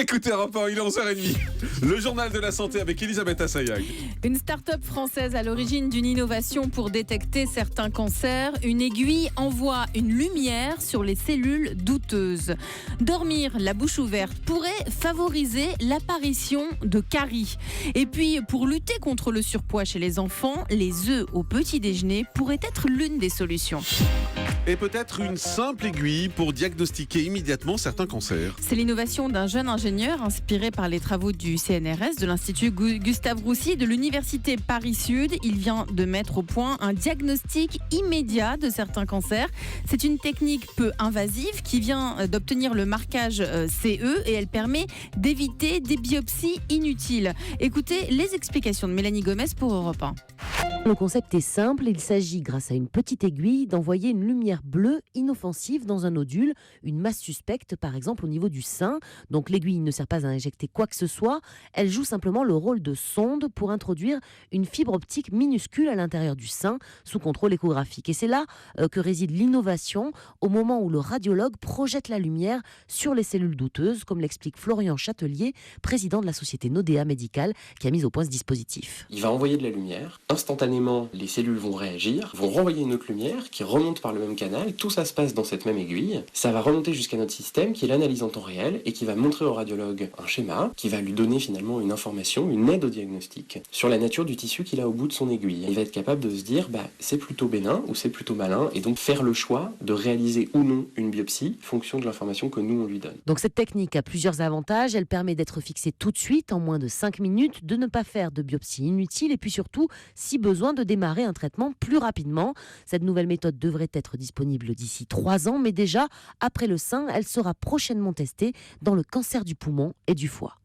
écoutez Europe 1, il est 11h30. Le journal de la santé avec Elisabeth Assayag. Une start-up française à l'origine d'une innovation pour détecter certains cancers. Une aiguille envoie une lumière sur les cellules douteuses. Dormir la bouche ouverte pourrait favoriser l'apparition de caries. Et puis, pour lutter contre le surpoids chez les enfants, les œufs au petit déjeuner pourraient être l'une des solutions. Et peut-être une simple aiguille pour diagnostiquer immédiatement certains cancers. C'est l'innovation d'un jeune ingénieur inspiré par les travaux du CNRS, de l'Institut Gustave Roussy de l'Université Paris-Sud. Il vient de mettre au point un diagnostic immédiat de certains cancers. C'est une technique peu invasive qui vient d'obtenir le marquage CE et elle permet d'éviter des biopsies inutiles. Écoutez les explications de Mélanie Gomez pour Europe 1. Le concept est simple, il s'agit, grâce à une petite aiguille, d'envoyer une lumière bleue inoffensive dans un nodule, une masse suspecte par exemple au niveau du sein. Donc l'aiguille ne sert pas à injecter quoi que ce soit, elle joue simplement le rôle de sonde pour introduire une fibre optique minuscule à l'intérieur du sein sous contrôle échographique. Et c'est là que réside l'innovation, au moment où le radiologue projette la lumière sur les cellules douteuses, comme l'explique Florian Châtelier, président de la société Nodea Médicale, qui a mis au point ce dispositif. Il va envoyer de la lumière, instantanément les cellules vont réagir, vont renvoyer une autre lumière qui remonte par le même canal, tout ça se passe dans cette même aiguille, ça va remonter jusqu'à notre système qui l'analyse en temps réel et qui va montrer au radiologue un schéma qui va lui donner finalement une information, une aide au diagnostic sur la nature du tissu qu'il a au bout de son aiguille. Il va être capable de se dire c'est plutôt bénin ou c'est plutôt malin et donc faire le choix de réaliser ou non une biopsie fonction de l'information que nous on lui donne. Donc cette technique a plusieurs avantages, elle permet d'être fixée tout de suite en moins de 5 minutes, de ne pas faire de biopsie inutile et puis surtout, si besoin, de démarrer un traitement plus rapidement. Cette nouvelle méthode devrait être disponible d'ici 3 ans, mais déjà, après le sein, elle sera prochainement testée dans le cancer du poumon et du foie.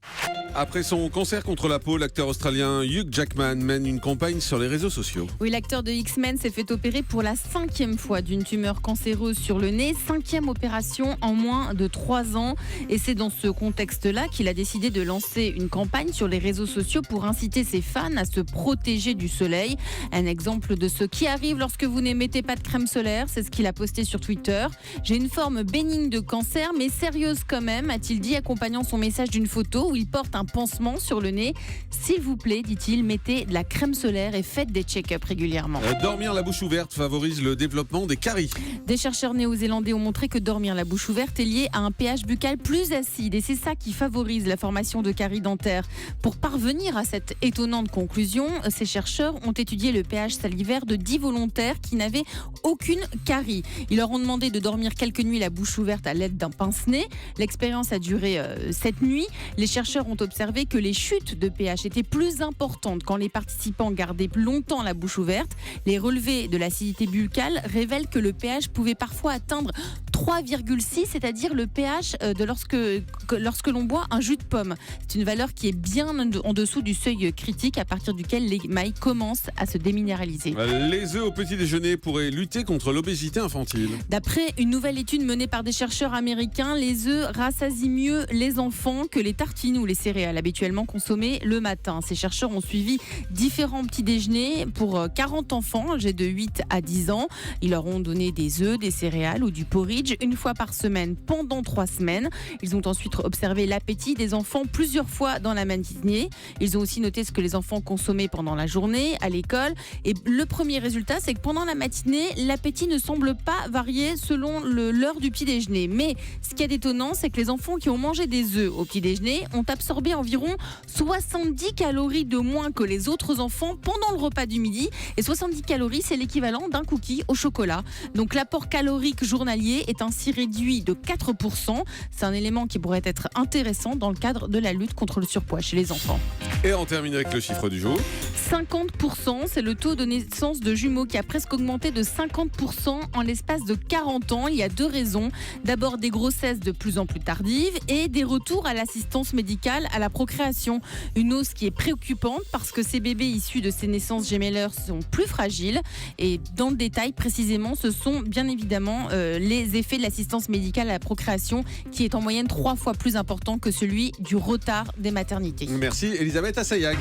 Après son cancer contre la peau, l'acteur australien Hugh Jackman mène une campagne sur les réseaux sociaux. Oui, l'acteur de X-Men s'est fait opérer pour la 5e fois d'une tumeur cancéreuse sur le nez. 5e opération en moins de 3 ans. Et c'est dans ce contexte-là qu'il a décidé de lancer une campagne sur les réseaux sociaux pour inciter ses fans à se protéger du soleil. Un exemple de ce qui arrive lorsque vous n'émettez pas de crème solaire, c'est ce qu'il a posté sur Twitter. J'ai une forme bénigne de cancer, mais sérieuse quand même, a-t-il dit, accompagnant son message d'une photo où il porte un pansement sur le nez. S'il vous plaît, dit-il, mettez de la crème solaire et faites des check-up régulièrement. Dormir la bouche ouverte favorise le développement des caries. Des chercheurs néo-zélandais ont montré que dormir la bouche ouverte est lié à un pH buccal plus acide et c'est ça qui favorise la formation de caries dentaires. Pour parvenir à cette étonnante conclusion, ces chercheurs ont étudié le pH salivaire de 10 volontaires qui n'avaient aucune carie. Ils leur ont demandé de dormir quelques nuits la bouche ouverte à l'aide d'un pince-nez. L'expérience a duré 7 nuits. Les chercheurs ont observé que les chutes de pH étaient plus importantes quand les participants gardaient plus longtemps la bouche ouverte. Les relevés de l'acidité buccale révèlent que le pH pouvait parfois atteindre 3,6, c'est-à-dire le pH de lorsque l'on boit un jus de pomme. C'est une valeur qui est bien en dessous du seuil critique à partir duquel l'émail commence à se déminéraliser. Les œufs au petit déjeuner pourraient lutter contre l'obésité infantile. D'après une nouvelle étude menée par des chercheurs américains, les œufs rassasient mieux les enfants que les tartines ou les céréales habituellement consommées le matin. Ces chercheurs ont suivi différents petits déjeuners pour 40 enfants âgés de 8 à 10 ans. Ils leur ont donné des œufs, des céréales ou du porridge une fois par semaine pendant 3 semaines. Ils ont ensuite observé l'appétit des enfants plusieurs fois dans la matinée. Ils ont aussi noté ce que les enfants consommaient pendant la journée, à l'école. Et le premier résultat, c'est que pendant la matinée, l'appétit ne semble pas varier selon l'heure du petit déjeuner. Mais ce qui est étonnant, c'est que les enfants qui ont mangé des œufs au petit déjeuner ont absorbé environ 70 calories de moins que les autres enfants pendant le repas du midi. Et 70 calories, c'est l'équivalent d'un cookie au chocolat. Donc l'apport calorique journalier est ainsi réduit de 4%. C'est un élément qui pourrait être intéressant dans le cadre de la lutte contre le surpoids chez les enfants. Et on termine avec le chiffre du jour. 50%, c'est le taux de naissance de jumeaux qui a presque augmenté de 50% en l'espace de 40 ans. Il y a 2 raisons. D'abord des grossesses de plus en plus tardives et des retours à l'assistance médicale à la procréation. Une hausse qui est préoccupante parce que ces bébés issus de ces naissances gémellaires sont plus fragiles. Et dans le détail précisément, ce sont bien évidemment les effets de l'assistance médicale à la procréation qui est en moyenne 3 fois plus important que celui du retard des maternités. Merci Elisabeth Assayag.